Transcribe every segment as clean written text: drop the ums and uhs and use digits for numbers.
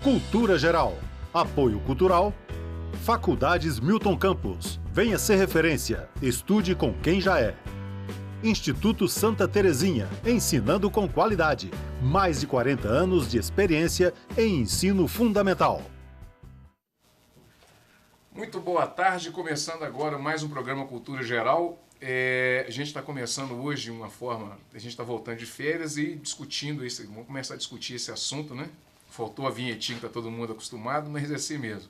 Cultura Geral. Apoio Cultural. Faculdades Milton Campos. Venha ser referência. Estude com quem já é. Instituto Santa Terezinha. Ensinando com qualidade. Mais de 40 anos de experiência em ensino fundamental. Muito boa tarde. Começando agora mais um programa Cultura Geral. A gente está começando hoje de uma forma... A gente está voltando de férias e discutindo isso. Vamos começar a discutir esse assunto, né? Faltou a vinhetinha que está todo mundo acostumado, mas é assim mesmo.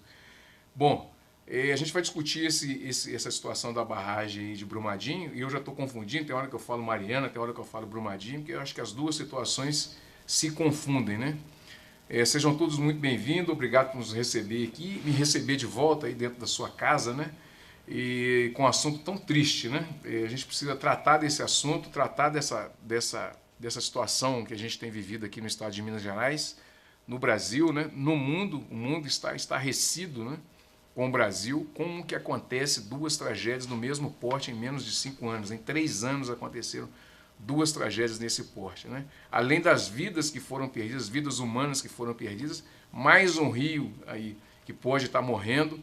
Bom, a gente vai discutir essa situação da barragem de Brumadinho, e eu já estou confundindo, tem hora que eu falo Mariana, tem hora que eu falo Brumadinho, porque eu acho que as duas situações se confundem, né? Sejam todos muito bem-vindos, obrigado por nos receber aqui, me receber de volta aí dentro da sua casa, né? E com um assunto tão triste, né? A gente precisa tratar desse assunto, tratar dessa situação que a gente tem vivido aqui no estado de Minas Gerais, no Brasil, né? No mundo, o mundo está estarrecido, né? Com o Brasil, como que acontece duas tragédias no mesmo porte em menos de 5 anos. Em 3 anos aconteceram 2 tragédias nesse porte, né? Além das vidas que foram perdidas, vidas humanas que foram perdidas, mais um rio aí que pode estar morrendo,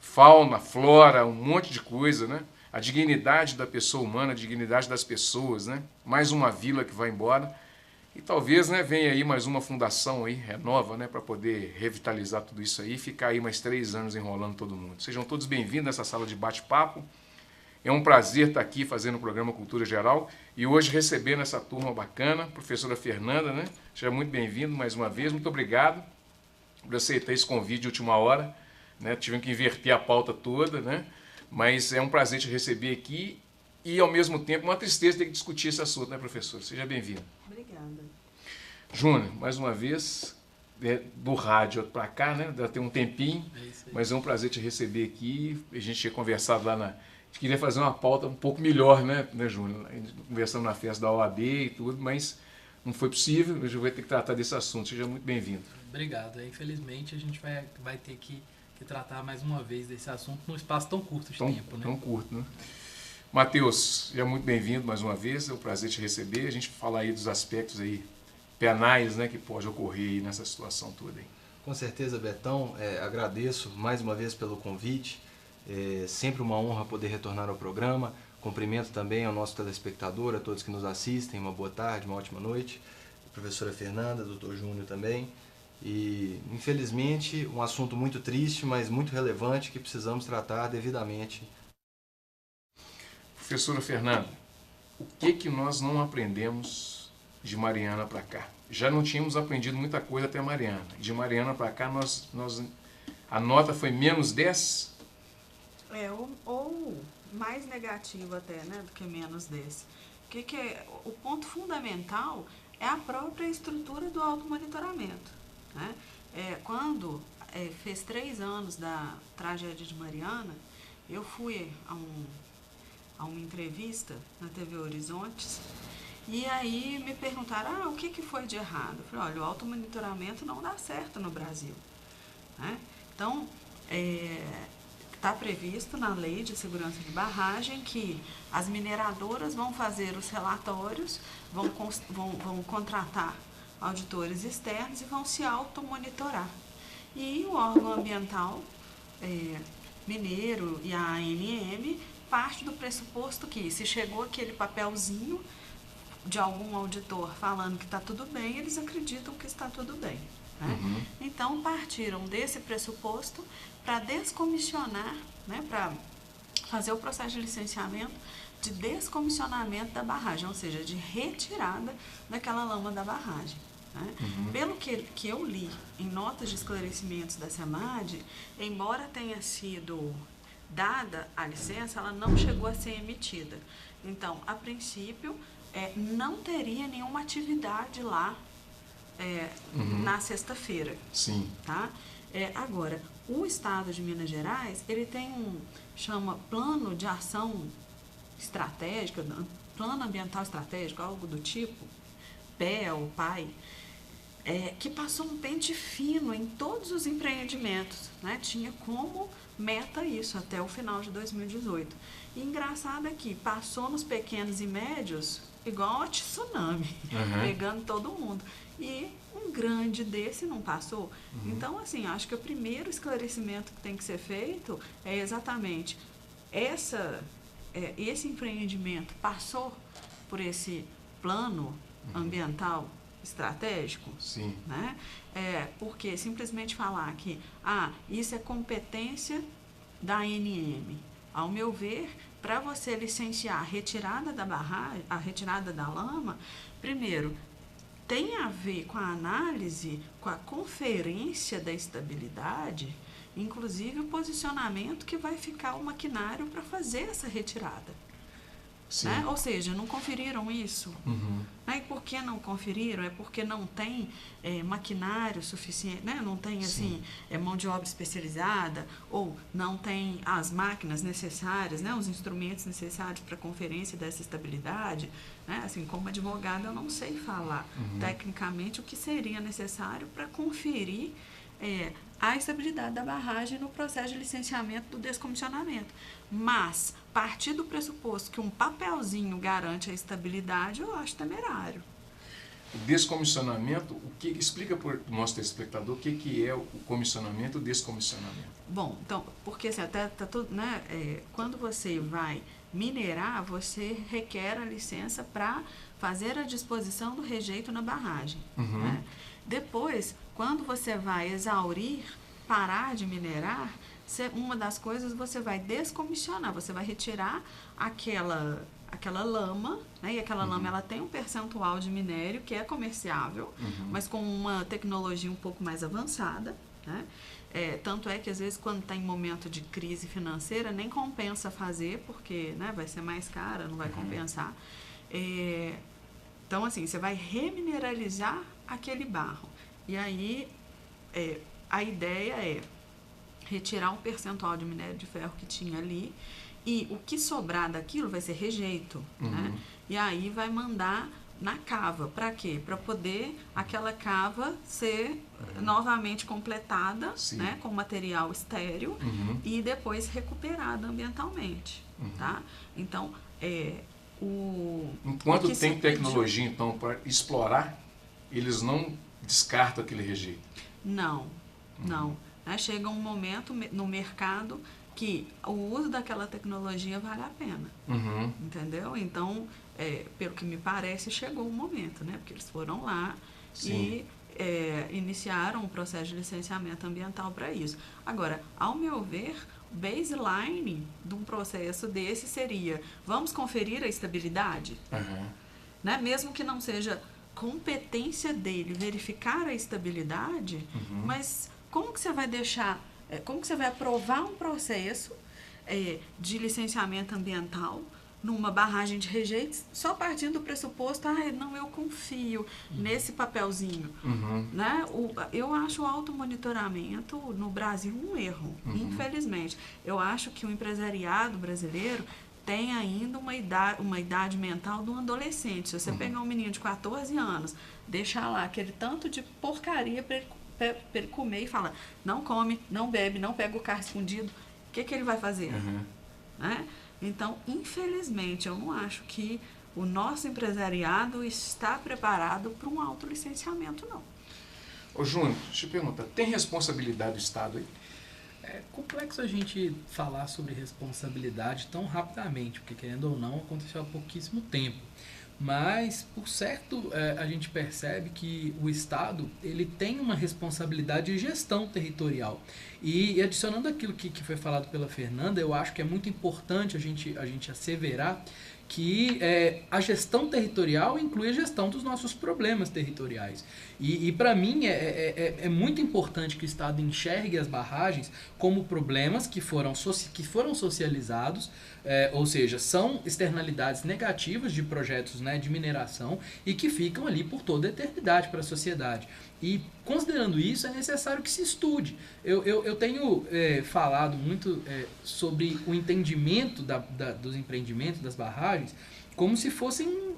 fauna, flora, um monte de coisa, né? A dignidade da pessoa humana, a dignidade das pessoas, né? Mais uma vila que vai embora. E talvez, né, venha aí mais uma fundação aí, renova, né, para poder revitalizar tudo isso aí e ficar aí mais 3 anos enrolando todo mundo. Sejam todos bem-vindos nessa sala de bate-papo. É um prazer estar aqui fazendo o programa Cultura Geral e hoje recebendo essa turma bacana, professora Fernanda, né? Seja muito bem-vindo mais uma vez, muito obrigado por aceitar esse convite de última hora, né? Tivemos que inverter a pauta toda, né? Mas é um prazer te receber aqui e, ao mesmo tempo, uma tristeza ter que discutir esse assunto, né, professor? Seja bem-vindo. Obrigada. Júnior, mais uma vez, do rádio para cá, né? Deve ter um tempinho, mas é um prazer te receber aqui. A gente tinha conversado lá na... A gente queria fazer uma pauta um pouco melhor, né, Júnior? Conversando na festa da OAB e tudo, mas não foi possível. A gente vai ter que tratar desse assunto. Seja muito bem-vindo. Obrigado. Infelizmente, a gente vai ter que tratar mais uma vez desse assunto num espaço tão curto de tempo, né? Tão curto, né? Matheus, seja muito bem-vindo mais uma vez. É um prazer te receber. A gente fala aí dos aspectos aí penais, né, que pode ocorrer aí nessa situação toda aí. Com certeza, Betão. Agradeço mais uma vez pelo convite. Sempre uma honra poder retornar ao programa. Cumprimento também ao nosso telespectador, a todos que nos assistem. Uma boa tarde, uma ótima noite. Professora Fernanda, doutor Júnior também. E, infelizmente, um assunto muito triste, mas muito relevante que precisamos tratar devidamente. Professora Fernanda, o que nós não aprendemos de Mariana para cá? Já não tínhamos aprendido muita coisa até Mariana. De Mariana para cá, a nota foi menos 10? Ou mais negativo até, né, do que menos 10. O ponto fundamental é a própria estrutura do automonitoramento, né? Quando fez 3 anos da tragédia de Mariana, eu fui a uma entrevista na TV Horizontes. E aí me perguntaram, o que foi de errado? Eu falei, olha, o automonitoramento não dá certo no Brasil, né? Então, está previsto na Lei de Segurança de Barragem que as mineradoras vão fazer os relatórios, vão contratar auditores externos e vão se automonitorar. E o órgão ambiental mineiro e a ANM parte do pressuposto que se chegou aquele papelzinho de algum auditor falando que está tudo bem, eles acreditam que está tudo bem, né? Uhum. Então, partiram desse pressuposto para descomissionar, né, para fazer o processo de licenciamento de descomissionamento da barragem, ou seja, de retirada daquela lama da barragem, né? Uhum. Pelo que eu li em notas de esclarecimentos da SEMAD, embora tenha sido dada a licença, ela não chegou a ser emitida. Então, a princípio, não teria nenhuma atividade lá na sexta-feira. Sim. Tá? Agora, o Estado de Minas Gerais, ele tem chama Plano de Ação Estratégica, Plano Ambiental Estratégico, algo do tipo, PAI, que passou um pente fino em todos os empreendimentos, né? Tinha como meta isso até o final de 2018. E engraçado é que passou nos pequenos e médios igual a tsunami, pegando todo mundo. e um grande desse não passou. Então, assim, acho que o primeiro esclarecimento que tem que ser feito é exatamente esse empreendimento passou por esse plano ambiental estratégico? Sim. Né? Porque simplesmente falar que isso é competência da ANM. Ao meu ver, para você licenciar a retirada da barragem, a retirada da lama, primeiro, tem a ver com a análise, com a conferência da estabilidade, inclusive o posicionamento que vai ficar o maquinário para fazer essa retirada. Sim. Né? Ou seja, não conferiram isso. Né? E por que não conferiram? É porque não tem maquinário suficiente, né? Não tem assim, mão de obra especializada, ou não tem as máquinas necessárias, né? Os instrumentos necessários para a conferência dessa estabilidade. Né? Assim, como advogado, eu não sei falar tecnicamente o que seria necessário para conferir a estabilidade da barragem no processo de licenciamento do descomissionamento. Mas, partir do pressuposto que um papelzinho garante a estabilidade, eu acho temerário. O descomissionamento, explica para o nosso telespectador o que é o comissionamento e o descomissionamento. Bom, então, porque assim, até tá tudo, né? Quando você vai minerar, você requer a licença para fazer a disposição do rejeito na barragem. Né? Depois, quando você vai exaurir, parar de minerar, uma das coisas você vai descomissionar, você vai retirar aquela lama, né? E aquela lama ela tem um percentual de minério que é comerciável, mas com uma tecnologia um pouco mais avançada. Né? Tanto é que às vezes quando está em momento de crise financeira nem compensa fazer, porque né, vai ser mais cara, não vai compensar. Então assim, você vai remineralizar aquele barro. E aí a ideia é retirar um percentual de minério de ferro que tinha ali, e o que sobrar daquilo vai ser rejeito. Né? E aí vai mandar na cava. Para quê? Para poder aquela cava ser novamente completada, né, com material estéril e depois recuperada ambientalmente. Tá? Então, enquanto tem tecnologia, então, para explorar, eles não descartam aquele rejeito? Não. Né? Chega um momento no mercado que o uso daquela tecnologia vale a pena. Entendeu? Então, pelo que me parece, chegou o momento, né? Porque eles foram lá e iniciaram um processo de licenciamento ambiental para isso. Agora, ao meu ver, o baseline de um processo desse seria: vamos conferir a estabilidade? Né? Mesmo que não seja competência dele verificar a estabilidade, mas como que você vai deixar, como que você vai aprovar um processo de licenciamento ambiental numa barragem de rejeitos só partindo do pressuposto, não, eu confio nesse papelzinho. Né? Eu acho o automonitoramento no Brasil um erro, infelizmente. Eu acho que o empresariado brasileiro tem ainda uma idade mental de um adolescente. Se você pegar um menino de 14 anos, deixar lá aquele tanto de porcaria para ele comer e falar, não come, não bebe, não pega o carro escondido, o que ele vai fazer? Né? Então, infelizmente, eu não acho que o nosso empresariado está preparado para um autolicenciamento, não. Ô Júnior, deixa eu perguntar, tem responsabilidade do Estado aí? É complexo a gente falar sobre responsabilidade tão rapidamente, porque querendo ou não, aconteceu há pouquíssimo tempo. Mas, por certo, a gente percebe que o Estado ele tem uma responsabilidade de gestão territorial. E adicionando aquilo que foi falado pela Fernanda, eu acho que é muito importante a gente asseverar que a gestão territorial inclui a gestão dos nossos problemas territoriais. E para mim é muito importante que o Estado enxergue as barragens como problemas que foram socializados, ou seja, são externalidades negativas de projetos, né, de mineração e que ficam ali por toda a eternidade para a sociedade. E considerando isso, é necessário que se estude. Eu tenho falado muito sobre o entendimento dos empreendimentos, das barragens, como se fossem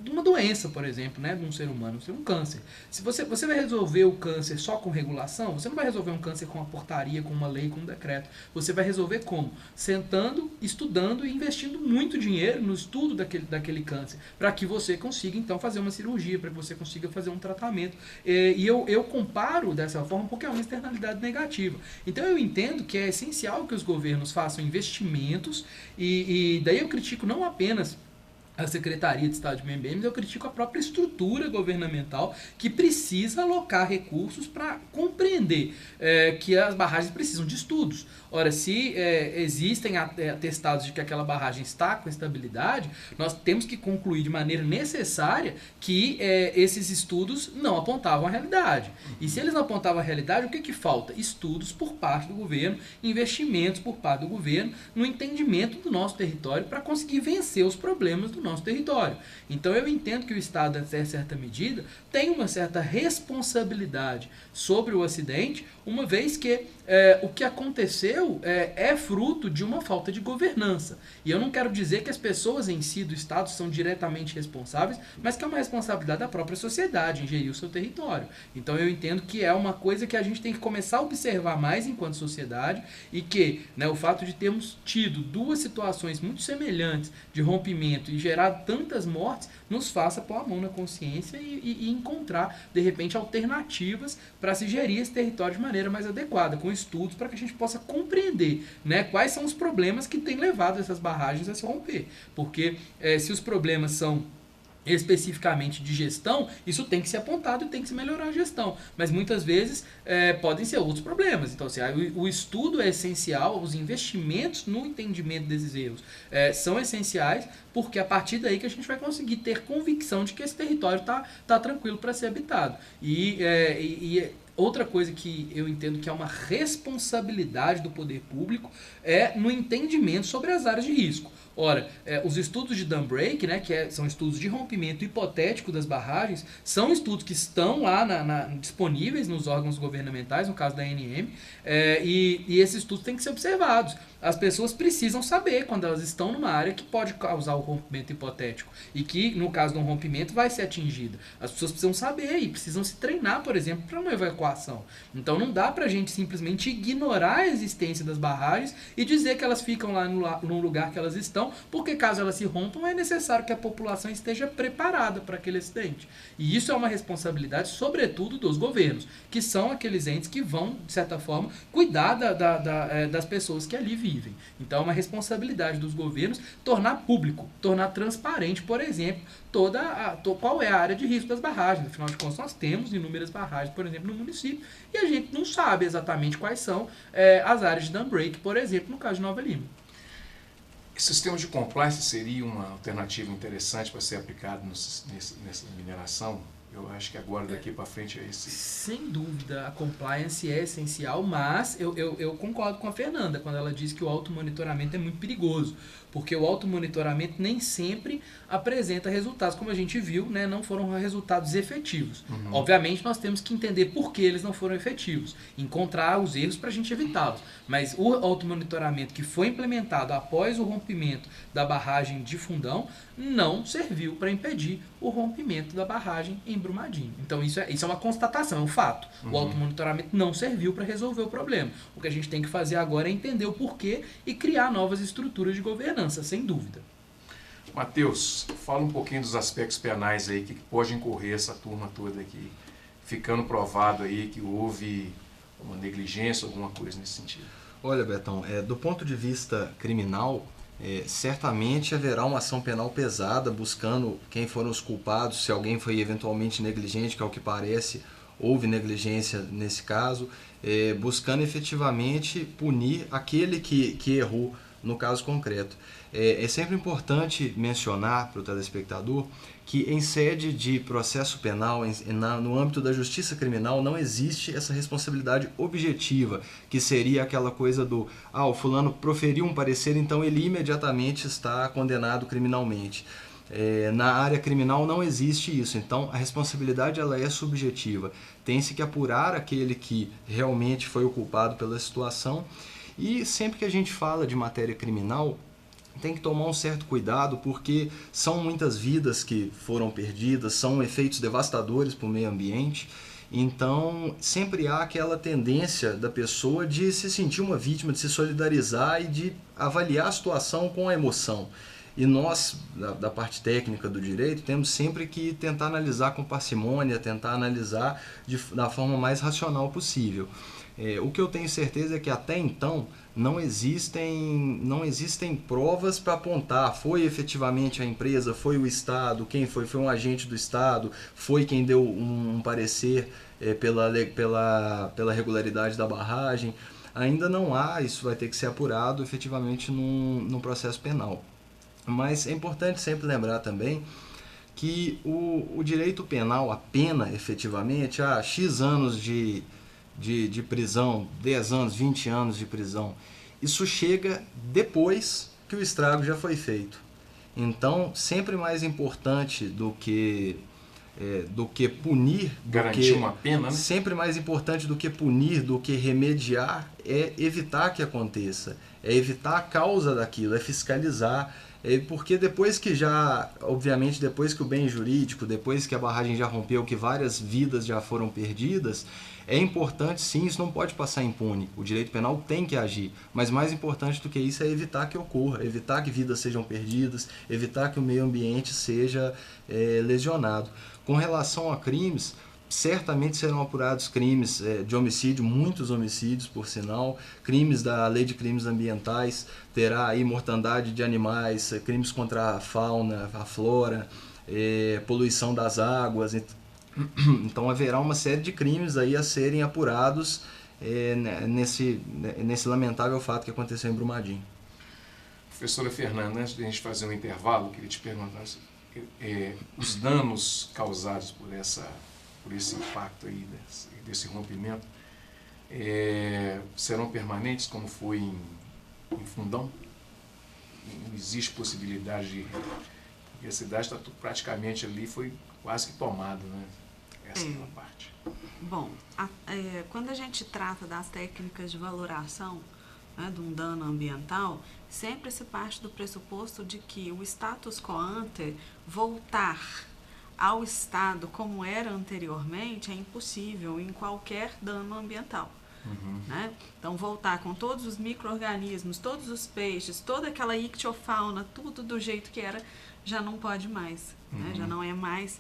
uma doença, por exemplo, né, de um ser humano, um câncer. Se você vai resolver o câncer só com regulação, você não vai resolver um câncer com uma portaria, com uma lei, com um decreto. Você vai resolver como? Sentando, estudando e investindo muito dinheiro no estudo daquele câncer, para que você consiga, então, fazer uma cirurgia, para que você consiga fazer um tratamento. E eu comparo dessa forma porque é uma externalidade negativa. Então, eu entendo que é essencial que os governos façam investimentos e daí eu critico não apenas a Secretaria de Estado de Meio Ambiente, mas eu critico a própria estrutura governamental que precisa alocar recursos para compreender que as barragens precisam de estudos. Ora, se existem atestados de que aquela barragem está com estabilidade, nós temos que concluir de maneira necessária que esses estudos não apontavam a realidade. E se eles não apontavam a realidade, o que falta? Estudos por parte do governo, investimentos por parte do governo no entendimento do nosso território para conseguir vencer os problemas do nosso território. Então eu entendo que o Estado, até certa medida, tem uma certa responsabilidade sobre o acidente, uma vez que o que aconteceu é fruto de uma falta de governança. E eu não quero dizer que as pessoas em si do Estado são diretamente responsáveis, mas que é uma responsabilidade da própria sociedade em gerir o seu território. Então eu entendo que é uma coisa que a gente tem que começar a observar mais enquanto sociedade e que, né, o fato de termos tido duas situações muito semelhantes de rompimento e gerado tantas mortes nos faça pôr a mão na consciência e encontrar, de repente, alternativas para se gerir esse território de maneira mais adequada, com estudos para que a gente possa compreender, né, quais são os problemas que têm levado essas barragens a se romper. Porque se os problemas são especificamente de gestão, isso tem que ser apontado e tem que se melhorar a gestão. Mas muitas vezes podem ser outros problemas. Então, assim, o estudo é essencial, os investimentos no entendimento desses erros são essenciais, porque é a partir daí que a gente vai conseguir ter convicção de que esse território está tranquilo para ser habitado. Outra coisa que eu entendo que é uma responsabilidade do poder público é no entendimento sobre as áreas de risco. Ora, os estudos de dam break, né, são estudos de rompimento hipotético das barragens, são estudos que estão lá disponíveis nos órgãos governamentais, no caso da ANM, e esses estudos têm que ser observados. As pessoas precisam saber quando elas estão numa área que pode causar o rompimento hipotético e que, no caso de um rompimento, vai ser atingida. As pessoas precisam saber e precisam se treinar, por exemplo, para uma evacuação. Então não dá para a gente simplesmente ignorar a existência das barragens e dizer que elas ficam lá no lugar que elas estão, porque caso elas se rompam, é necessário que a população esteja preparada para aquele acidente. E isso é uma responsabilidade, sobretudo, dos governos, que são aqueles entes que vão, de certa forma, cuidar das pessoas que ali vivem. Então é uma responsabilidade dos governos tornar público, tornar transparente, por exemplo, qual é a área de risco das barragens. Afinal de contas, nós temos inúmeras barragens, por exemplo, no município, e a gente não sabe exatamente quais são as áreas de dam break, por exemplo, no caso de Nova Lima. Esse sistema de compliance seria uma alternativa interessante para ser aplicado nessa mineração? Eu acho que agora, daqui para frente, é esse. Sem dúvida, a compliance é essencial, mas eu concordo com a Fernanda quando ela diz que o automonitoramento é muito perigoso, porque o automonitoramento nem sempre apresenta resultados, como a gente viu, né, não foram resultados efetivos. Uhum. Obviamente, nós temos que entender por que eles não foram efetivos, encontrar os erros para a gente evitá-los. Mas o automonitoramento que foi implementado após o rompimento da barragem de Fundão não serviu para impedir o rompimento da barragem em Brumadinho. Então isso é uma constatação, é um fato. Uhum. O automonitoramento não serviu para resolver o problema. O que a gente tem que fazer agora é entender o porquê e criar novas estruturas de governança, sem dúvida. Matheus, fala um pouquinho dos aspectos penais aí que pode incorrer essa turma toda aqui, ficando provado aí que houve uma negligência, alguma coisa nesse sentido. Olha, Betão, do ponto de vista criminal, certamente haverá uma ação penal pesada buscando quem foram os culpados, se alguém foi eventualmente negligente, que ao que parece houve negligência nesse caso, buscando efetivamente punir aquele que errou no caso concreto. É sempre importante mencionar para o telespectador que em sede de processo penal, no âmbito da justiça criminal, não existe essa responsabilidade objetiva, que seria aquela coisa do o fulano proferiu um parecer, então ele imediatamente está condenado criminalmente. Na área criminal não existe isso, então a responsabilidade ela é subjetiva. Tem-se que apurar aquele que realmente foi o culpado pela situação, e sempre que a gente fala de matéria criminal, tem que tomar um certo cuidado, porque são muitas vidas que foram perdidas, são efeitos devastadores para o meio ambiente. Então, sempre há aquela tendência da pessoa de se sentir uma vítima, de se solidarizar e de avaliar a situação com a emoção. E nós, da parte técnica do direito, temos sempre que tentar analisar com parcimônia, tentar analisar da forma mais racional possível. O que eu tenho certeza é que até então não existem provas para apontar, foi efetivamente a empresa, foi o Estado, quem foi um agente do Estado, foi quem deu um parecer pela regularidade da barragem. Ainda não há, isso vai ter que ser apurado efetivamente num processo penal. Mas é importante sempre lembrar também que o direito penal, a pena efetivamente, X anos de prisão, 10 anos, 20 anos de prisão, isso chega depois que o estrago já foi feito. Então, sempre mais importante do que punir, garantir uma pena, né? Sempre mais importante do que punir, do que remediar, é evitar que aconteça, é evitar a causa daquilo, é fiscalizar. Porque depois que obviamente depois que o bem jurídico, depois que a barragem já rompeu, que várias vidas já foram perdidas, é importante sim, isso não pode passar impune. O direito penal tem que agir, mas mais importante do que isso é evitar que ocorra, evitar que vidas sejam perdidas, evitar que o meio ambiente seja lesionado. Com relação a crimes, certamente serão apurados crimes de homicídio, muitos homicídios, por sinal, crimes da Lei de Crimes Ambientais, terá aí mortandade de animais, crimes contra a fauna, a flora, poluição das águas. Então haverá uma série de crimes aí a serem apurados nesse lamentável fato que aconteceu em Brumadinho. Professora Fernanda, antes de a gente fazer um intervalo, queria te perguntar os danos causados por esse impacto aí, desse rompimento, serão permanentes, como foi em Fundão? Não existe possibilidade de... Porque a cidade está praticamente ali, foi quase que tomada, né? Essa é uma parte. Bom, quando a gente trata das técnicas de valoração, né, de um dano ambiental, sempre se parte do pressuposto de que o status quo ante, voltar ao estado como era anteriormente, é impossível em qualquer dano ambiental. Né? Então, voltar com todos os micro-organismos, todos os peixes, toda aquela ictiofauna, tudo do jeito que era, já não pode mais, né? Já não é mais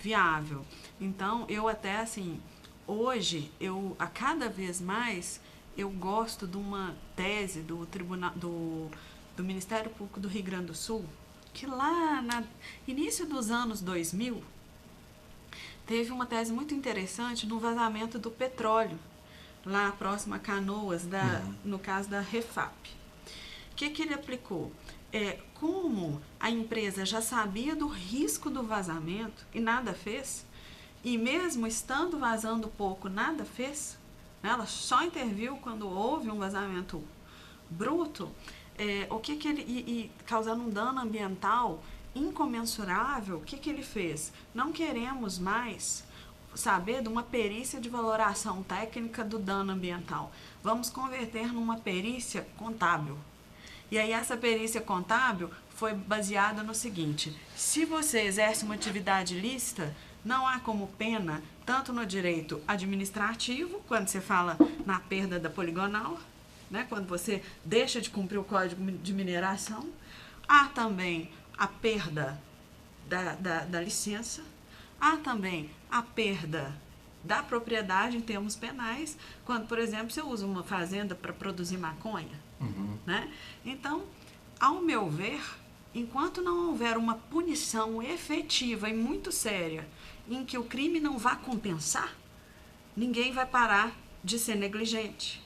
viável. Então, eu até assim, hoje, a cada vez mais, eu gosto de uma tese do Ministério Público do Rio Grande do Sul, que lá no início dos anos 2000, teve uma tese muito interessante no vazamento do petróleo, lá próximo a Canoas, no caso da Refap. O que ele aplicou? Como a empresa já sabia do risco do vazamento e nada fez, e mesmo estando vazando pouco, nada fez, né? Ela só interviu quando houve um vazamento bruto, causando um dano ambiental incomensurável. O que ele fez? Não queremos mais saber de uma perícia de valoração técnica do dano ambiental. Vamos converter numa perícia contábil. E aí essa perícia contábil foi baseada no seguinte: se você exerce uma atividade ilícita, não há como pena, tanto no direito administrativo, quando você fala na perda da poligonal, né, quando você deixa de cumprir o Código de Mineração, há também a perda da licença, há também a perda da propriedade em termos penais, quando, por exemplo, você usa uma fazenda para produzir maconha. Né? Então, ao meu ver, enquanto não houver uma punição efetiva e muito séria, em que o crime não vá compensar, ninguém vai parar de ser negligente.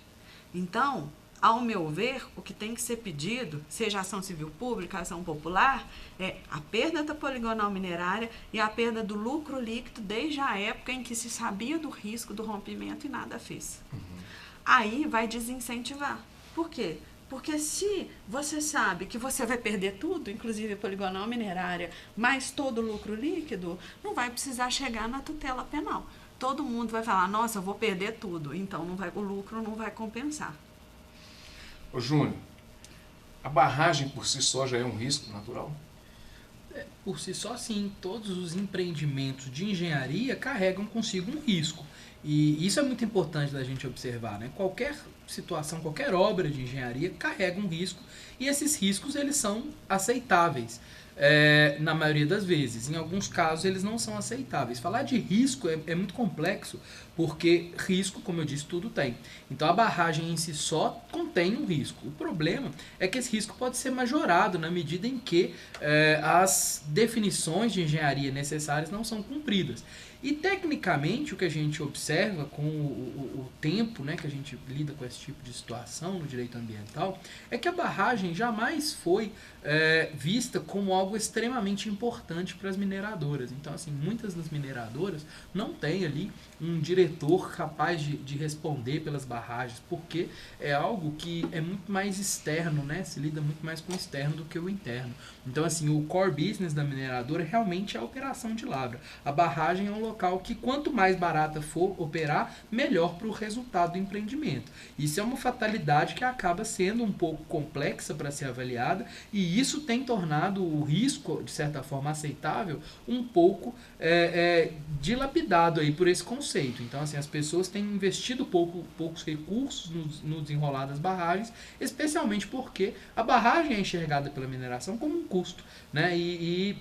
Então, ao meu ver, o que tem que ser pedido, seja ação civil pública, ação popular, é a perda da poligonal minerária e a perda do lucro líquido desde a época em que se sabia do risco do rompimento e nada fez. Aí vai desincentivar. Por quê? Porque se você sabe que você vai perder tudo, inclusive a poligonal minerária, mais todo o lucro líquido, não vai precisar chegar na tutela penal. Todo mundo vai falar, nossa, eu vou perder tudo, então o lucro não vai compensar. Ô Júnior, A barragem por si só já é um risco natural? Por si só, sim, todos os empreendimentos de engenharia carregam consigo um risco. E isso é muito importante da gente observar, né? Qualquer situação, qualquer obra de engenharia carrega um risco e esses riscos eles são aceitáveis. Na maioria das vezes. Em alguns casos eles não são aceitáveis. Falar de risco é muito complexo, porque risco, como eu disse, tudo tem. Então a barragem em si só contém um risco. O problema é que esse risco pode ser majorado na medida em que as definições de engenharia necessárias não são cumpridas. E tecnicamente o que a gente observa com o tempo, né, que a gente lida com esse tipo de situação no direito ambiental, é que a barragem jamais foi vista como algo extremamente importante para as mineradoras. Então, assim, muitas das mineradoras não têm ali um diretor capaz de responder pelas barragens, porque é algo que é muito mais externo, né? Se lida muito mais com o externo do que o interno. Então, assim, o core business da mineradora realmente é a operação de lavra. A barragem é um local que quanto mais barata for operar, melhor para o resultado do empreendimento. Isso é uma fatalidade que acaba sendo um pouco complexa para ser avaliada e isso tem tornado o risco, de certa forma aceitável, um pouco dilapidado aí por esse conceito. Então, assim, as pessoas têm investido poucos recursos no desenrolar das barragens, especialmente porque a barragem é enxergada pela mineração como um custo, né? E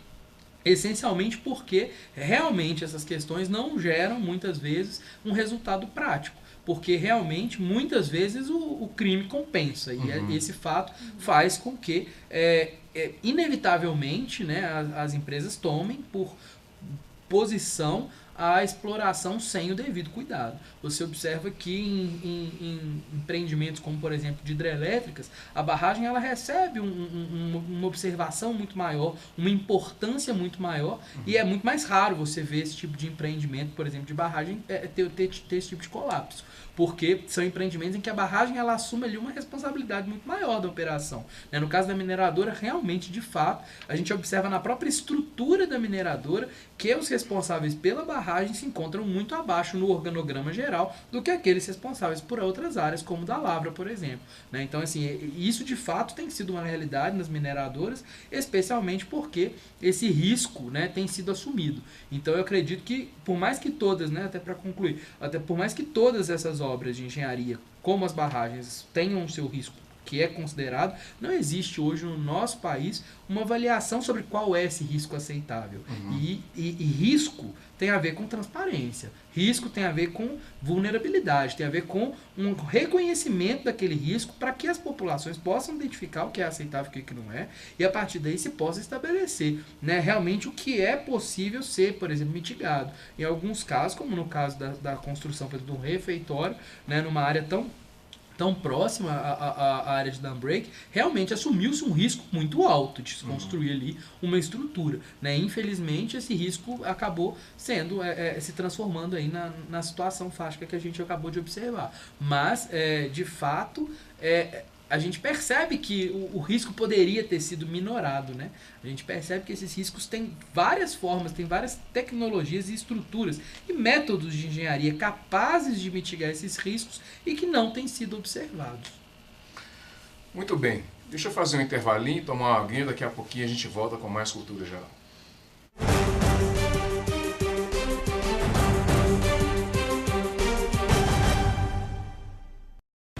essencialmente porque realmente essas questões não geram muitas vezes um resultado prático, porque realmente muitas vezes o crime compensa e esse fato faz com que inevitavelmente, né, as empresas tomem por posição a exploração sem o devido cuidado. Você observa que em empreendimentos como, por exemplo, de hidrelétricas, a barragem ela recebe uma observação muito maior, uma importância muito maior, e é muito mais raro você ver esse tipo de empreendimento, por exemplo, de barragem, ter esse tipo de colapso. Porque são empreendimentos em que a barragem ela assume ali uma responsabilidade muito maior da operação. No caso da mineradora, realmente, de fato, a gente observa na própria estrutura da mineradora que os responsáveis pela barragem se encontram muito abaixo no organograma geral do que aqueles responsáveis por outras áreas, como da lavra, por exemplo. Então, assim, isso de fato tem sido uma realidade nas mineradoras, especialmente porque esse risco, né, tem sido assumido. Então, eu acredito que, por mais que todas, né, até para concluir, por mais que todas essas obras de engenharia, como as barragens, tenham o seu risco que é considerado, não existe hoje no nosso país uma avaliação sobre qual é esse risco aceitável. E risco tem a ver com transparência, risco tem a ver com vulnerabilidade, tem a ver com um reconhecimento daquele risco para que as populações possam identificar o que é aceitável e o que não é, e a partir daí se possa estabelecer, né, realmente o que é possível ser, por exemplo, mitigado. Em alguns casos, como no caso da construção, por exemplo, de um refeitório, né, numa área tão próxima à área de dam break, realmente assumiu-se um risco muito alto de se construir ali uma estrutura, né? Infelizmente, esse risco acabou sendo, se transformando aí na situação fática que a gente acabou de observar. Mas, de fato, a gente percebe que o risco poderia ter sido minorado, né? A gente percebe que esses riscos têm várias formas, têm várias tecnologias e estruturas e métodos de engenharia capazes de mitigar esses riscos e que não têm sido observados. Muito bem. Deixa eu fazer um intervalinho, tomar uma aguinha, daqui a pouquinho a gente volta com mais Cultura Geral.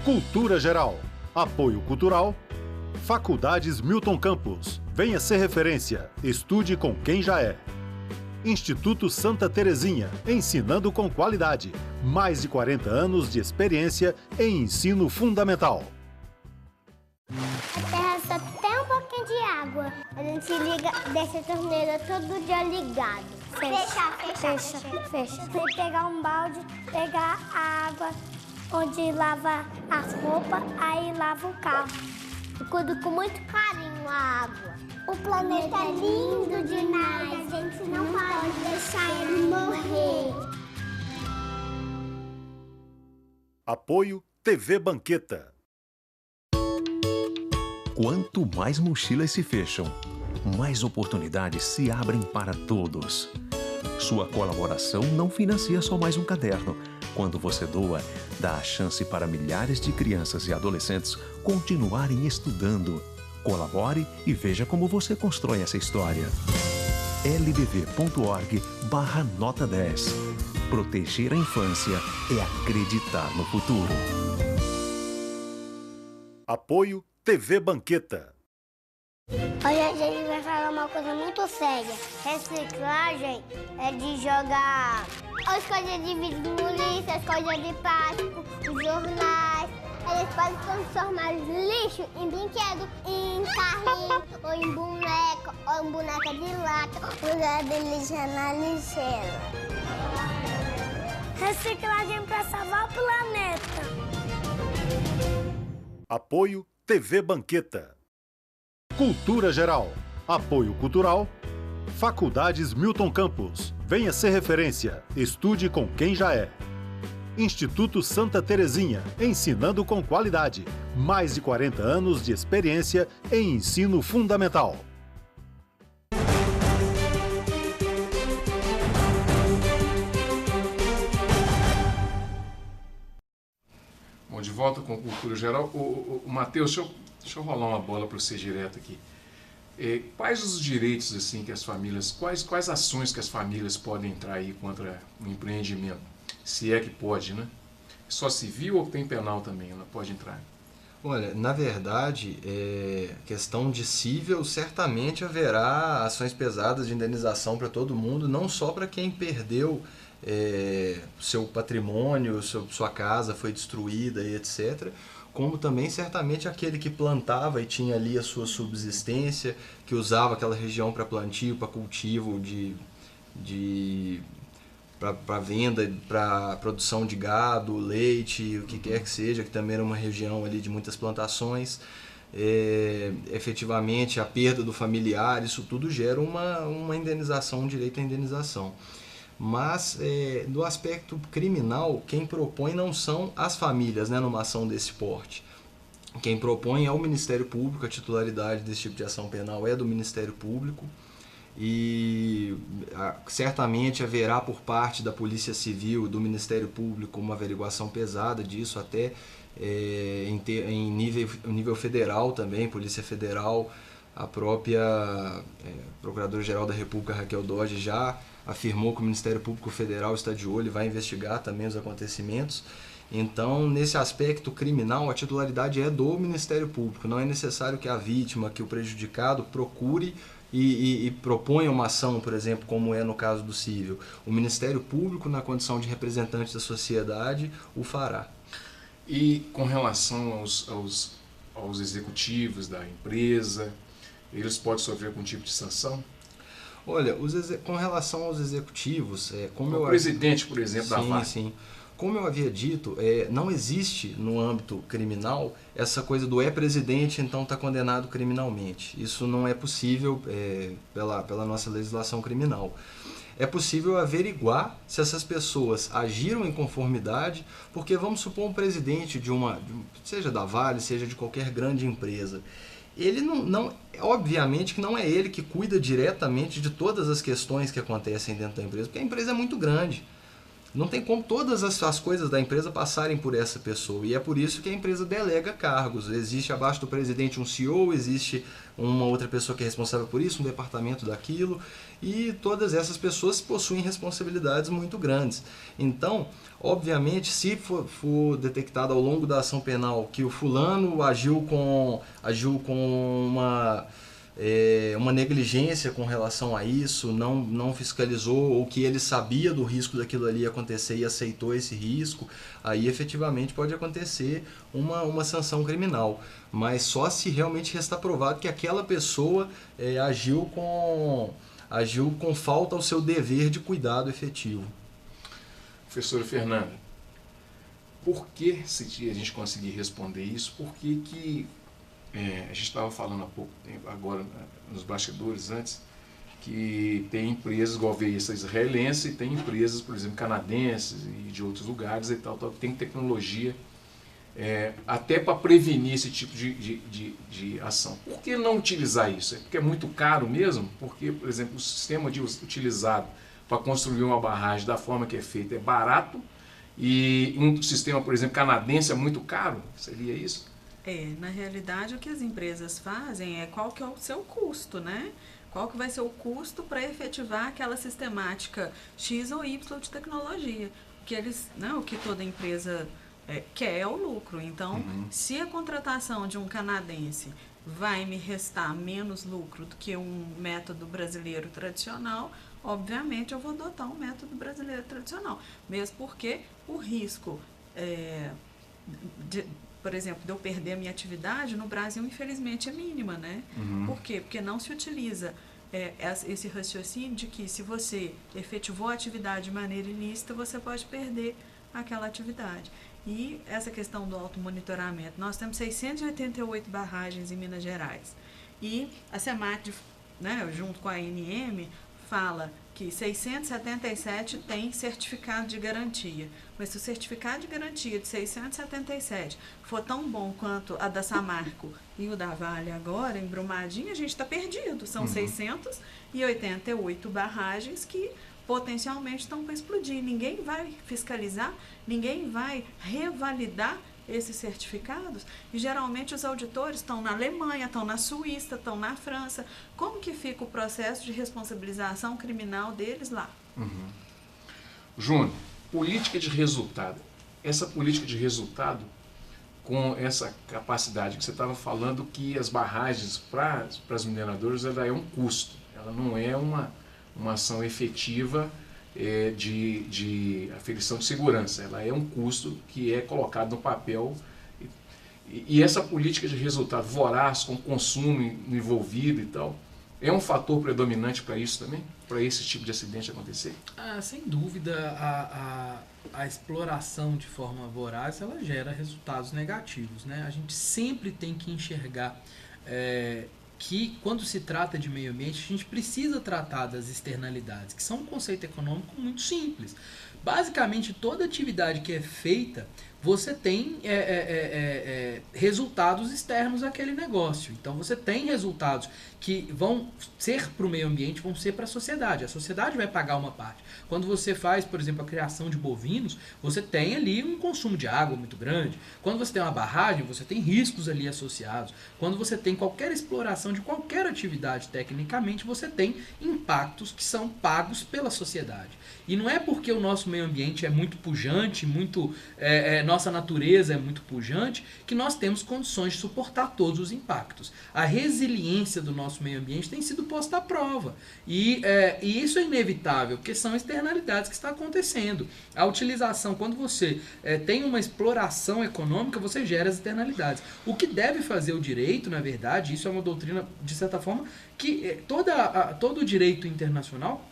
Cultura Geral. Apoio Cultural. Faculdades Milton Campos. Venha ser referência. Estude com quem já é. Instituto Santa Terezinha. Ensinando com qualidade. Mais de 40 anos de experiência em ensino fundamental. A terra só tem um pouquinho de água. A gente deixa a torneira todo dia ligado. Fecha. Você pegar um balde, pegar a água onde lava as roupas, aí lava o carro. Eu cuido com muito carinho a água. O planeta é lindo demais, a gente não pode deixar ele morrer. Apoio TV Banqueta. Quanto mais mochilas se fecham, mais oportunidades se abrem para todos. Sua colaboração não financia só mais um caderno. Quando você doa, dá a chance para milhares de crianças e adolescentes continuarem estudando. Colabore e veja como você constrói essa história. lbv.org/nota 10. Proteger a infância é acreditar no futuro. Apoio TV Banqueta. Hoje a gente vai falar uma coisa muito séria. Reciclagem é de jogar as coisas de vidro no lixo, as coisas de plástico, os jornais. Eles podem transformar lixo em brinquedo, em carrinho, ou em boneca, ou em boneca de lata, lugar de lixo na lixeira. Reciclagem para salvar o planeta. Apoio TV Banqueta. Cultura Geral. Apoio cultural. Faculdades Milton Campos. Venha ser referência. Estude com quem já é. Instituto Santa Terezinha. Ensinando com qualidade. Mais de 40 anos de experiência em ensino fundamental. Bom, de volta com Cultura Geral. O Matheus, deixa eu rolar uma bola para você direto aqui. Quais os direitos assim que as famílias, quais ações que as famílias podem entrar aí contra o empreendimento? Se é que pode, né? Só civil ou tem penal também? Ela pode entrar? Olha, na verdade, questão de cível, certamente haverá ações pesadas de indenização para todo mundo, não só para quem perdeu seu patrimônio, sua casa foi destruída e etc., como também certamente aquele que plantava e tinha ali a sua subsistência, que usava aquela região para plantio, para cultivo, para venda, para produção de gado, leite, o que quer que seja, que também era uma região ali de muitas plantações. Efetivamente a perda do familiar, isso tudo gera uma indenização, um direito à indenização. Mas do aspecto criminal, quem propõe não são as famílias, né, numa ação desse porte. Quem propõe é o Ministério Público, a titularidade desse tipo de ação penal é do Ministério Público. E certamente haverá por parte da Polícia Civil, do Ministério Público, uma averiguação pesada disso, até em nível federal também, Polícia Federal. A própria Procuradora-Geral da República, Raquel Dodge, já afirmou que o Ministério Público Federal está de olho e vai investigar também os acontecimentos. Então, nesse aspecto criminal, a titularidade é do Ministério Público. Não é necessário que a vítima, que o prejudicado, procure e proponha uma ação, por exemplo, como é no caso do cível. O Ministério Público, na condição de representante da sociedade, o fará. E com relação aos executivos da empresa, eles podem sofrer algum tipo de sanção? Olha, com relação aos executivos, o presidente, por exemplo, da Vale. Sim. Como eu havia dito, não existe no âmbito criminal essa coisa do presidente, então está condenado criminalmente. Isso não é possível pela nossa legislação criminal. É possível averiguar se essas pessoas agiram em conformidade, porque vamos supor um presidente seja da Vale, seja de qualquer grande empresa. Ele obviamente que não é ele que cuida diretamente de todas as questões que acontecem dentro da empresa, porque a empresa é muito grande. Não tem como todas as coisas da empresa passarem por essa pessoa. E é por isso que a empresa delega cargos. Existe abaixo do presidente um CEO, existe uma outra pessoa que é responsável por isso, um departamento daquilo. E todas essas pessoas possuem responsabilidades muito grandes. Então, obviamente, se for detectado ao longo da ação penal que o fulano agiu com uma negligência com relação a isso, não fiscalizou, ou que ele sabia do risco daquilo ali acontecer e aceitou esse risco, aí efetivamente pode acontecer uma sanção criminal. Mas só se realmente restar provado que aquela pessoa agiu com falta ao seu dever de cuidado efetivo. Professora Fernanda, por que, se a gente conseguir responder isso, por que a gente estava falando há pouco tempo, agora nos bastidores antes, que tem empresas, igual veio essa israelense, e tem empresas, por exemplo, canadenses e de outros lugares e tal, que tem tecnologia até para prevenir esse tipo de ação. Por que não utilizar isso? É porque é muito caro mesmo? Porque, por exemplo, o sistema utilizado para construir uma barragem da forma que é feita é barato e um sistema, por exemplo, canadense é muito caro? Seria isso? Na realidade, o que as empresas fazem é qual que é o seu custo, né? Qual que vai ser o custo para efetivar aquela sistemática X ou Y de tecnologia. Que eles, né, o que toda empresa quer é o lucro. Então, se a contratação de um canadense vai me restar menos lucro do que um método brasileiro tradicional, obviamente eu vou adotar um método brasileiro tradicional. Mesmo porque o risco, por exemplo, de eu perder a minha atividade, no Brasil, infelizmente, é mínima, né? Por quê? Porque não se utiliza esse raciocínio de que se você efetivou a atividade de maneira ilícita, você pode perder aquela atividade. E essa questão do automonitoramento, nós temos 688 barragens em Minas Gerais. E a SEMAT, né, junto com a ANM, fala que 677 tem certificado de garantia. Mas se o certificado de garantia de 677 for tão bom quanto a da Samarco e o da Vale agora, em Brumadinho, a gente está perdido. São 688 barragens que potencialmente estão para explodir. Ninguém vai fiscalizar, ninguém vai revalidar esses certificados, e geralmente os auditores estão na Alemanha, estão na Suíça, estão na França. Como que fica o processo de responsabilização criminal deles lá? Júnior, política de resultado. Essa política de resultado, com essa capacidade que você estava falando, que as barragens para as mineradoras, ela é um custo, ela não é uma ação efetiva de aferição de segurança, ela é um custo que é colocado no papel, e essa política de resultado voraz, com consumo envolvido e tal, é um fator predominante para isso também? Para esse tipo de acidente acontecer? Sem dúvida, a exploração de forma voraz, ela gera resultados negativos, né? A gente sempre tem que enxergar que quando se trata de meio ambiente, a gente precisa tratar das externalidades, que são um conceito econômico muito simples. Basicamente, toda atividade que é feita, você tem resultados externos àquele negócio. Então, você tem resultados que vão ser para o meio ambiente, vão ser para a sociedade. A sociedade vai pagar uma parte. Quando você faz, por exemplo, a criação de bovinos, você tem ali um consumo de água muito grande. Quando você tem uma barragem, você tem riscos ali associados. Quando você tem qualquer exploração de qualquer atividade, tecnicamente, você tem impactos que são pagos pela sociedade. E não é porque o nosso meio ambiente é muito pujante, nossa natureza é muito pujante, que nós temos condições de suportar todos os impactos. A resiliência do nosso meio ambiente tem sido posta à prova. E isso é inevitável, porque são externalidades que estão acontecendo. A utilização, quando você tem uma exploração econômica, você gera as externalidades. O que deve fazer o direito, na verdade, isso é uma doutrina, de certa forma, que todo o direito internacional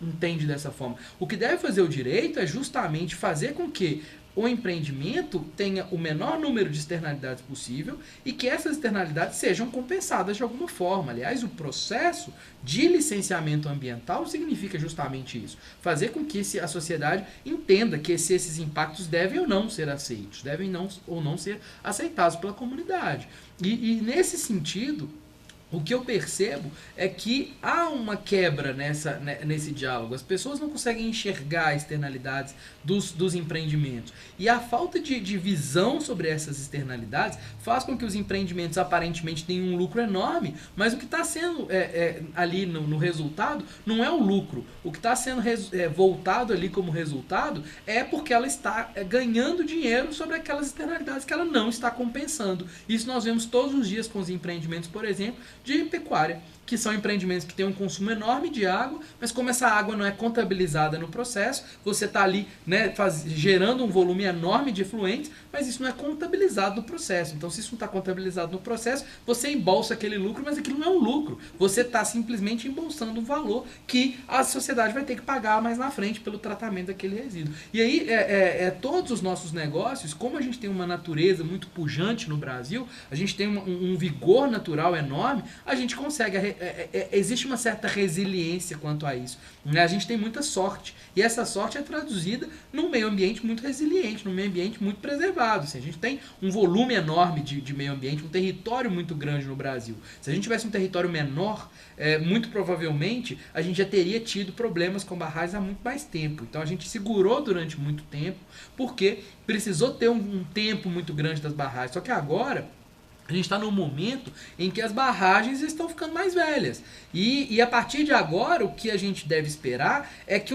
entende dessa forma. O que deve fazer o direito é justamente fazer com que o empreendimento tenha o menor número de externalidades possível e que essas externalidades sejam compensadas de alguma forma. Aliás, o processo de licenciamento ambiental significa justamente isso. Fazer com que a sociedade entenda que esses impactos devem ou não ser aceitos, devem ou não ser aceitados pela comunidade. E nesse sentido, o que eu percebo é que há uma quebra nesse diálogo. As pessoas não conseguem enxergar externalidades dos empreendimentos. E a falta de visão sobre essas externalidades faz com que os empreendimentos aparentemente tenham um lucro enorme, mas o que está sendo ali no resultado não é o lucro. O que está sendo voltado ali como resultado é porque ela está ganhando dinheiro sobre aquelas externalidades que ela não está compensando. Isso nós vemos todos os dias com os empreendimentos, por exemplo, de pecuária, que são empreendimentos que têm um consumo enorme de água, mas como essa água não é contabilizada no processo, você está ali, né, gerando um volume enorme de efluentes, mas isso não é contabilizado no processo. Então, se isso não está contabilizado no processo, você embolsa aquele lucro, mas aquilo não é um lucro. Você está simplesmente embolsando um valor que a sociedade vai ter que pagar mais na frente pelo tratamento daquele resíduo. E aí, todos os nossos negócios, como a gente tem uma natureza muito pujante no Brasil, a gente tem um vigor natural enorme, a gente consegue existe uma certa resiliência quanto a isso. A gente tem muita sorte. E essa sorte é traduzida num meio ambiente muito resiliente, num meio ambiente muito preservado. Assim, a gente tem um volume enorme de meio ambiente, um território muito grande no Brasil. Se a gente tivesse um território menor, muito provavelmente a gente já teria tido problemas com barragens há muito mais tempo. Então a gente segurou durante muito tempo, porque precisou ter um tempo muito grande das barragens. Só que agora A gente está num momento em que as barragens estão ficando mais velhas. E a partir de agora, o que a gente deve esperar é que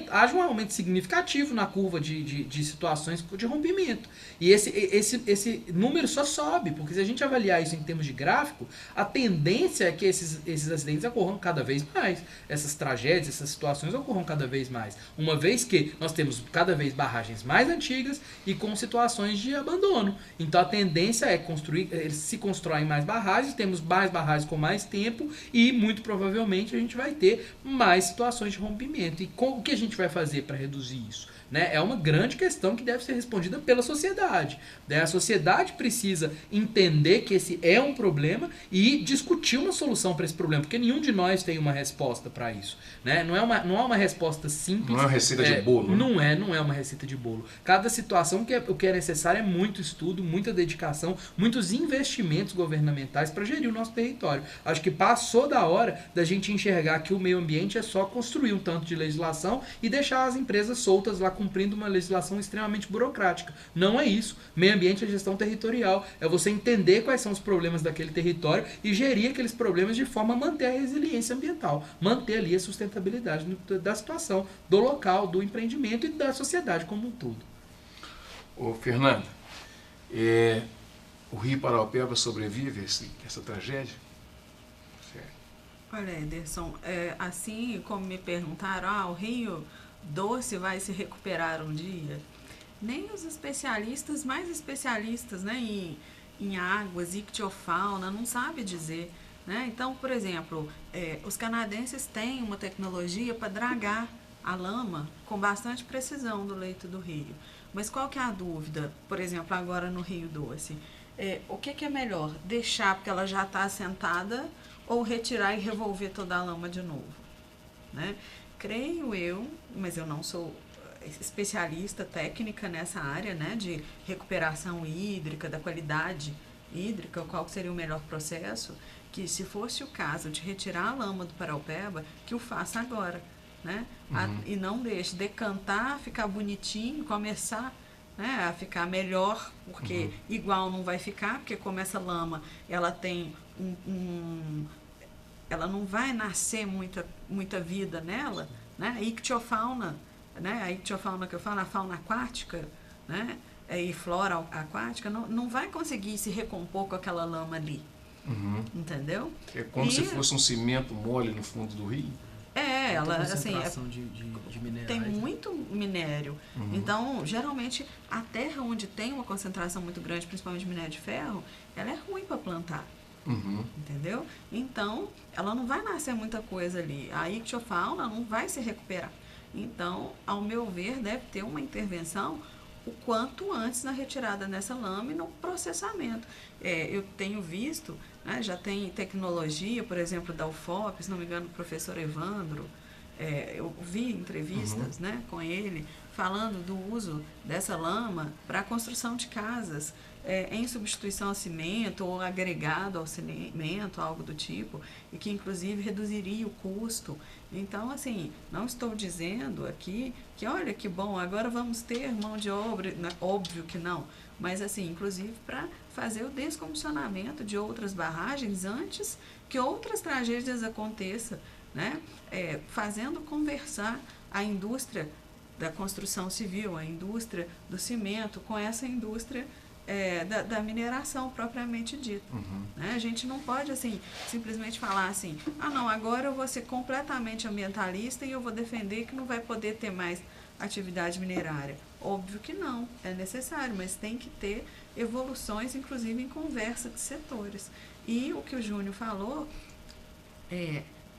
haja um aumento significativo na curva de situações de rompimento. E esse número só sobe, porque se a gente avaliar isso em termos de gráfico, a tendência é que esses acidentes ocorram cada vez mais. Essas tragédias, essas situações ocorram cada vez mais. Uma vez que nós temos cada vez barragens mais antigas e com situações de abandono. Então a tendência é eles se constroem mais barragens, temos mais barragens com mais tempo e muito provavelmente a gente vai ter mais situações de rompimento. E o que a gente vai fazer para reduzir isso? Né? É uma grande questão que deve ser respondida pela sociedade. Né? A sociedade precisa entender que esse é um problema e discutir uma solução para esse problema, porque nenhum de nós tem uma resposta para isso. Né? Não é uma resposta simples. Não é uma receita de bolo. Não é uma receita de bolo. Cada situação, o que é necessário é muito estudo, muita dedicação, muitos investimentos governamentais para gerir o nosso território. Acho que passou da hora da gente enxergar que o meio ambiente é só construir um tanto de legislação e deixar as empresas soltas lá cumprindo uma legislação extremamente burocrática. Não é isso. Meio ambiente é gestão territorial. É você entender quais são os problemas daquele território e gerir aqueles problemas de forma a manter a resiliência ambiental, manter ali a sustentabilidade da situação, do local, do empreendimento e da sociedade como um todo. Ô, Fernanda, o Rio Paraopeba sobrevive a essa tragédia? Olha, Ederson, assim como me perguntaram, o Rio Doce vai se recuperar um dia? Nem os especialistas, mais especialistas, né, em águas, ictiofauna, não sabe dizer. Né? Então, por exemplo, os canadenses têm uma tecnologia para dragar a lama com bastante precisão do leito do rio. Mas qual que é a dúvida, por exemplo, agora no Rio Doce? O que é melhor? Deixar porque ela já está assentada ou retirar e revolver toda a lama de novo? Né? Creio eu, mas eu não sou especialista técnica nessa área, né, de recuperação hídrica, da qualidade hídrica, qual seria o melhor processo, que se fosse o caso de retirar a lama do Paraopeba, que o faça agora, né? E não deixe decantar, ficar bonitinho, começar, né, a ficar melhor, porque igual não vai ficar, porque como essa lama, ela tem ela não vai nascer muita vida nela, né? A ictiofauna, né? A ictiofauna que eu falo, a fauna aquática, né? E flora aquática, não vai conseguir se recompor com aquela lama ali. Entendeu? É como se fosse um cimento mole no fundo do rio. Ela assim, de minerais, tem muito minério. Então, geralmente, a terra onde tem uma concentração muito grande, principalmente de minério de ferro, ela é ruim para plantar. Entendeu? Então, ela não vai nascer muita coisa ali. A ictiofauna não vai se recuperar. Então, ao meu ver, deve ter uma intervenção o quanto antes na retirada dessa lama e no processamento. Eu tenho visto, né, já tem tecnologia, por exemplo, da UFOP, se não me engano, o professor Evandro, eu vi entrevistas, né, com ele, falando do uso dessa lama para a construção de casas, em substituição ao cimento ou agregado ao cimento, algo do tipo, e que inclusive reduziria o custo. Então, assim, não estou dizendo aqui que, olha, que bom, agora vamos ter mão de obra, óbvio que não, mas assim, inclusive para fazer o descomissionamento de outras barragens antes que outras tragédias aconteçam, né? Fazendo conversar a indústria da construção civil, a indústria do cimento com essa indústria da mineração propriamente dita. Né? A gente não pode assim simplesmente falar assim, não, agora eu vou ser completamente ambientalista e eu vou defender que não vai poder ter mais atividade minerária. Óbvio que não, é necessário, mas tem que ter evoluções, inclusive em conversa de setores. E o que o Júnior falou,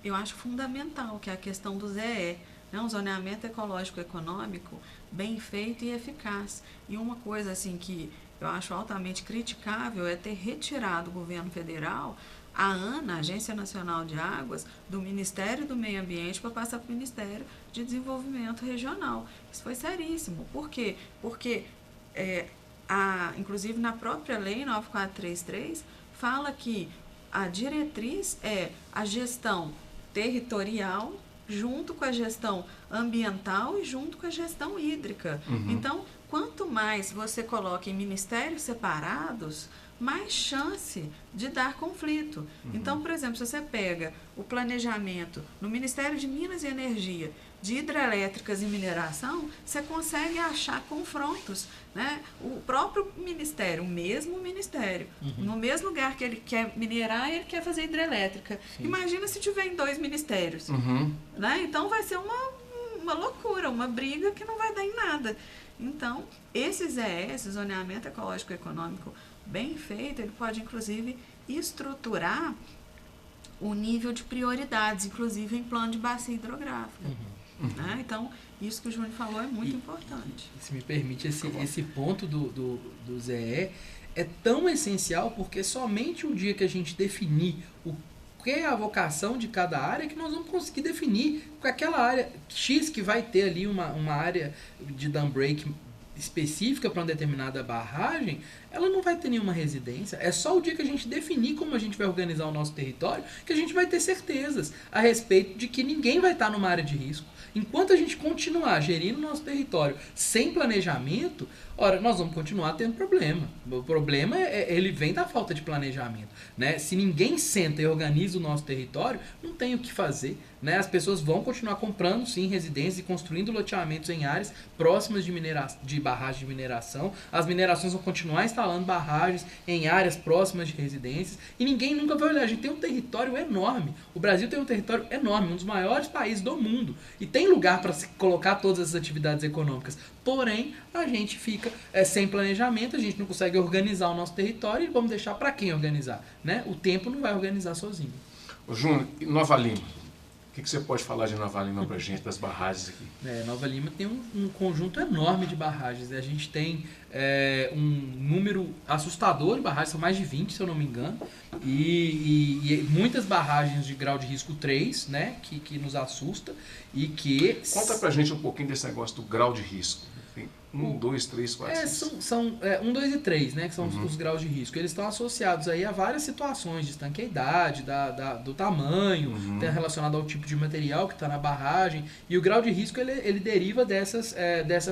eu acho fundamental, que é a questão do ZE, né? Um zoneamento ecológico econômico bem feito e eficaz. E uma coisa assim que eu acho altamente criticável é ter retirado o governo federal, a ANA, Agência Nacional de Águas, do Ministério do Meio Ambiente para passar para o Ministério de Desenvolvimento Regional. Isso foi seríssimo. Por quê? Porque, inclusive na própria Lei 9433, fala que a diretriz é a gestão territorial junto com a gestão ambiental e junto com a gestão hídrica. Então, quanto mais você coloca em ministérios separados, mais chance de dar conflito. Então, por exemplo, se você pega o planejamento no Ministério de Minas e Energia, de hidrelétricas e mineração, você consegue achar confrontos, né? O próprio ministério, o mesmo ministério, no mesmo lugar que ele quer minerar, ele quer fazer hidrelétrica. Sim. Imagina se tiver em 2 ministérios. Né? Então vai ser uma loucura, uma briga que não vai dar em nada. Então, esse ZES, Zoneamento Ecológico e Econômico bem feito, ele pode inclusive estruturar o nível de prioridades, inclusive em plano de bacia hidrográfica. Né? Então, isso que o Júnior falou é muito importante. Se me permite, esse ponto do ZE é tão essencial porque somente o dia que a gente definir o que é a vocação de cada área que nós vamos conseguir definir com aquela área X que vai ter ali uma área de dam break específica para uma determinada barragem, ela não vai ter nenhuma residência. É só o dia que a gente definir como a gente vai organizar o nosso território que a gente vai ter certezas a respeito de que ninguém vai estar numa área de risco. Enquanto a gente continuar gerindo o nosso território sem planejamento, ora, nós vamos continuar tendo problema. O problema ele vem da falta de planejamento, né? Se ninguém senta e organiza o nosso território, não tem o que fazer, né? As pessoas vão continuar comprando, sim, residências e construindo loteamentos em áreas próximas de barragens de mineração. As minerações vão continuar instalando barragens em áreas próximas de residências e ninguém nunca vai olhar. A gente tem um território enorme. O Brasil tem um território enorme, um dos maiores países do mundo. E tem lugar para se colocar todas essas atividades econômicas. Porém, a gente fica sem planejamento, a gente não consegue organizar o nosso território e vamos deixar para quem organizar, né? O tempo não vai organizar sozinho. Ô Júnior, Nova Lima, o que você pode falar de Nova Lima para a gente, das barragens aqui? Nova Lima tem um conjunto enorme de barragens. A gente tem um número assustador de barragens, são mais de 20, se eu não me engano, e muitas barragens de grau de risco 3, né, que nos assusta e que... Conta pra gente um pouquinho desse negócio do grau de risco. 1, 2, 3, 4, 5. São 1, 2 e 3, né, que são os graus de risco. Eles estão associados aí a várias situações de estanqueidade, do tamanho, relacionado ao tipo de material que está na barragem. E o grau de risco ele deriva dessas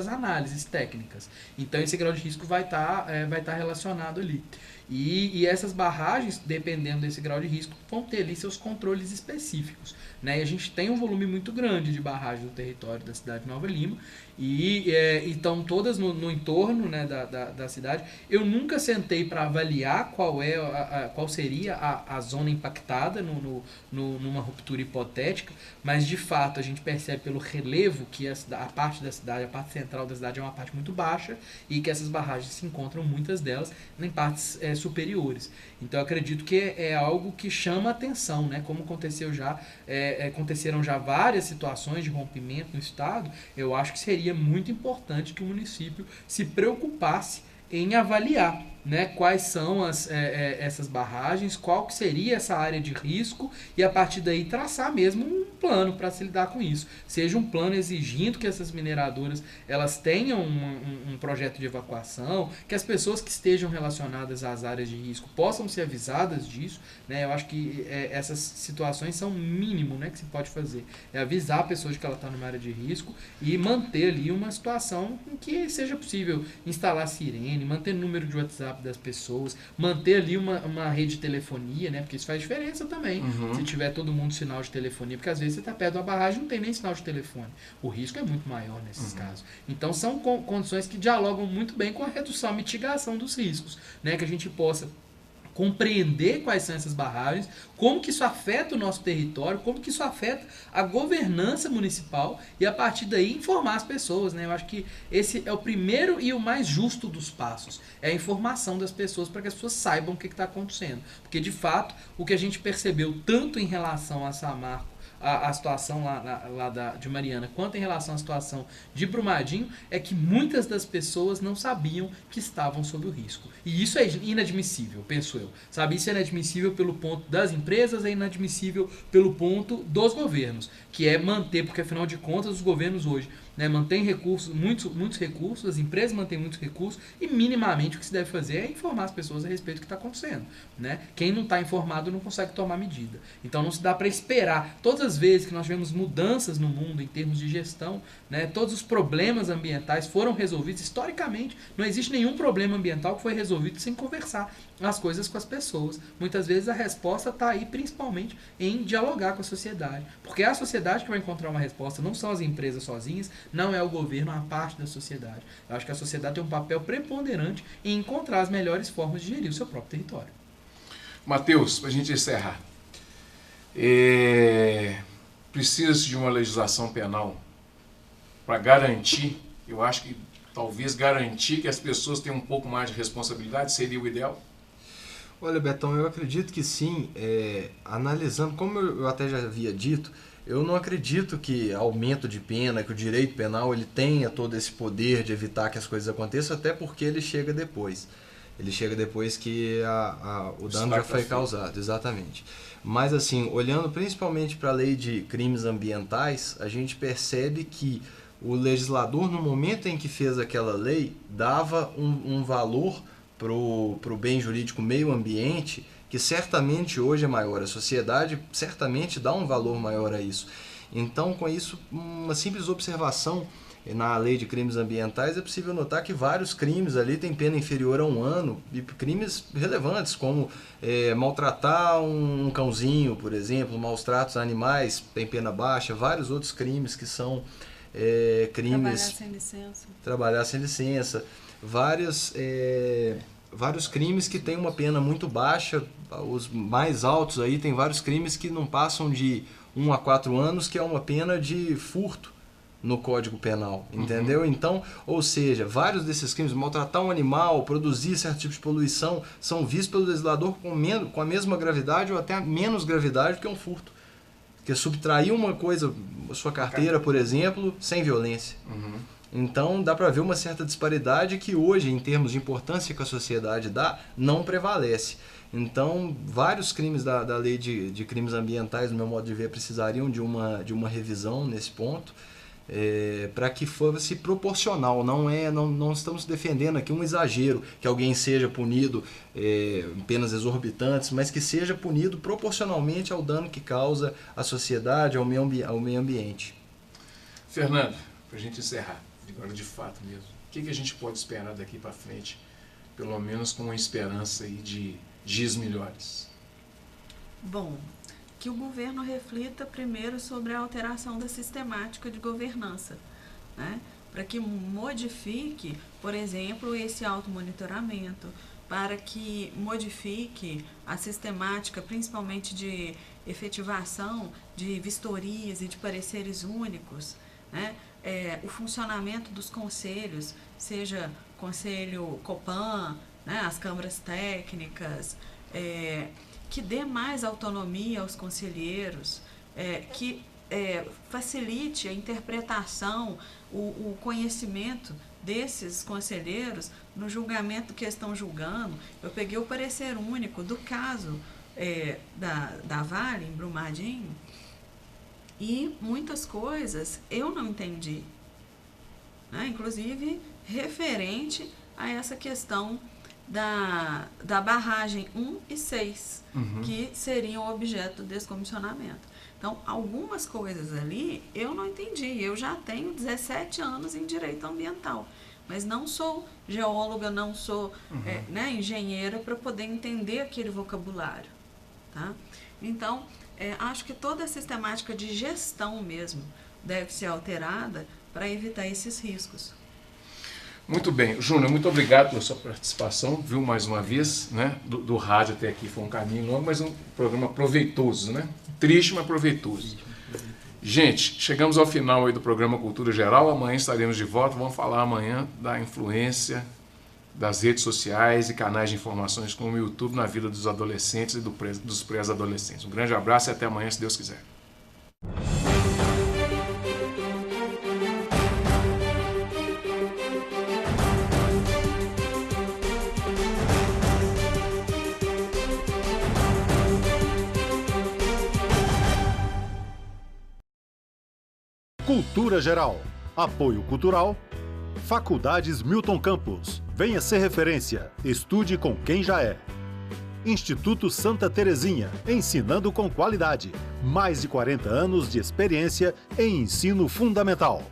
análises técnicas. Então esse grau de risco vai estar relacionado ali. E essas barragens, dependendo desse grau de risco, vão ter ali seus controles específicos, né? E a gente tem um volume muito grande de barragens no território da cidade de Nova Lima e estão todas no entorno, né, da cidade. Eu nunca sentei para avaliar qual seria a zona impactada numa ruptura hipotética, mas de fato a gente percebe pelo relevo que a parte da cidade, a parte central da cidade é uma parte muito baixa e que essas barragens se encontram, muitas delas, em partes superiores. Então eu acredito que é algo que chama atenção, né? Como aconteceram já várias situações de rompimento no estado, eu acho que seria muito importante que o município se preocupasse em avaliar, né, quais são essas barragens, qual que seria essa área de risco e a partir daí traçar mesmo um plano para se lidar com isso. Seja um plano exigindo que essas mineradoras elas tenham um projeto de evacuação, que as pessoas que estejam relacionadas às áreas de risco possam ser avisadas disso, né? Eu acho que essas situações são o mínimo, né, que se pode fazer. É avisar a pessoa de que ela está numa área de risco e manter ali uma situação em que seja possível instalar sirene, manter o número de WhatsApp das pessoas, manter ali uma rede de telefonia, né? Porque isso faz diferença também. Se tiver todo mundo sinal de telefonia, porque às vezes você está perto de uma barragem e não tem nem sinal de telefone. O risco é muito maior nesses casos. Então são condições que dialogam muito bem com a redução, a mitigação dos riscos, né? Que a gente possa compreender quais são essas barragens, como que isso afeta o nosso território, como que isso afeta a governança municipal e a partir daí informar as pessoas, né? Eu acho que esse é o primeiro e o mais justo dos passos, é a informação das pessoas para que as pessoas saibam o que está acontecendo, porque de fato o que a gente percebeu tanto em relação a Samarco, a situação lá de Mariana, quanto em relação à situação de Brumadinho, é que muitas das pessoas não sabiam que estavam sob o risco. E isso é inadmissível, penso eu. Sabe? Isso é inadmissível pelo ponto das empresas, é inadmissível pelo ponto dos governos, que é manter, porque afinal de contas os governos hoje né, mantém recursos, muitos recursos, as empresas mantêm muitos recursos e minimamente o que se deve fazer é informar as pessoas a respeito do que está acontecendo. Né? Quem não está informado não consegue tomar medida. Então não se dá para esperar. Todas as vezes que nós tivemos mudanças no mundo em termos de gestão, né, todos os problemas ambientais foram resolvidos historicamente. Não existe nenhum problema ambiental que foi resolvido sem conversar as coisas com as pessoas. Muitas vezes a resposta está aí principalmente em dialogar com a sociedade. Porque é a sociedade que vai encontrar uma resposta, não são as empresas sozinhas, não é o governo, é uma parte da sociedade. Eu acho que a sociedade tem um papel preponderante em encontrar as melhores formas de gerir o seu próprio território. Matheus, para a gente encerrar, precisa-se de uma legislação penal para garantir, eu acho que talvez garantir que as pessoas tenham um pouco mais de responsabilidade seria o ideal? Olha, Betão, eu acredito que sim. Analisando, como eu até já havia dito, eu não acredito que aumento de pena, que o direito penal ele tenha todo esse poder de evitar que as coisas aconteçam, até porque ele chega depois. Ele chega depois que o dano já foi causado, exatamente. Mas assim, olhando principalmente para a lei de crimes ambientais, a gente percebe que o legislador, no momento em que fez aquela lei, dava um valor para o bem jurídico meio ambiente, que certamente hoje é maior. A sociedade certamente dá um valor maior a isso. Então, com isso, uma simples observação na lei de crimes ambientais, é possível notar que vários crimes ali têm pena inferior a 1 ano, e crimes relevantes, como maltratar um cãozinho, por exemplo, maus tratos a animais, tem pena baixa, vários outros crimes que são crimes... Trabalhar sem licença. Vários crimes que têm uma pena muito baixa, os mais altos aí tem vários crimes que não passam de 1 a 4 anos, que é uma pena de furto no Código Penal, entendeu? Uhum. Então, ou seja, vários desses crimes, maltratar um animal, produzir certo tipo de poluição, são vistos pelo legislador com a mesma gravidade ou até menos gravidade do que um furto. Que é subtrair uma coisa, sua carteira, por exemplo, sem violência. Uhum. Então, dá para ver uma certa disparidade que hoje, em termos de importância que a sociedade dá, não prevalece. Então, vários crimes da lei de crimes ambientais, no meu modo de ver, precisariam de uma revisão nesse ponto, para que fosse proporcional. Não estamos defendendo aqui um exagero, que alguém seja punido em penas exorbitantes, mas que seja punido proporcionalmente ao dano que causa à sociedade, ao meio ambiente. Fernando, para a gente encerrar, agora de fato mesmo, o que a gente pode esperar daqui para frente, pelo menos com uma esperança aí de dias melhores? Bom, que o governo reflita primeiro sobre a alteração da sistemática de governança, né? Para que modifique, por exemplo, esse automonitoramento, para que modifique a sistemática, principalmente de efetivação de vistorias e de pareceres únicos, né? O funcionamento dos conselhos, seja conselho Copan, né? As câmaras técnicas, que dê mais autonomia aos conselheiros, que facilite a interpretação, o conhecimento desses conselheiros no julgamento que estão julgando. Eu peguei o parecer único do caso da Vale, em Brumadinho, e muitas coisas eu não entendi, né? Inclusive referente a essa questão da barragem 1 e 6, que seriam objeto do descomissionamento. Então, algumas coisas ali eu não entendi. Eu já tenho 17 anos em direito ambiental, mas não sou geóloga, não sou engenheira para poder entender aquele vocabulário. Tá? Então, acho que toda a sistemática de gestão mesmo deve ser alterada para evitar esses riscos. Muito bem. Júnior, muito obrigado pela sua participação, viu, mais uma vez, né? Do rádio até aqui foi um caminho longo, mas um programa proveitoso, né? Triste, mas proveitoso. Gente, chegamos ao final aí do programa Cultura Geral. Amanhã estaremos de volta. Vamos falar amanhã da influência das redes sociais e canais de informações como o YouTube na vida dos adolescentes e dos pré-adolescentes. Um grande abraço e até amanhã, se Deus quiser. Cultura Geral. Apoio Cultural, Faculdades Milton Campos. Venha ser referência. Estude com quem já é. Instituto Santa Terezinha, ensinando com qualidade. Mais de 40 anos de experiência em ensino fundamental.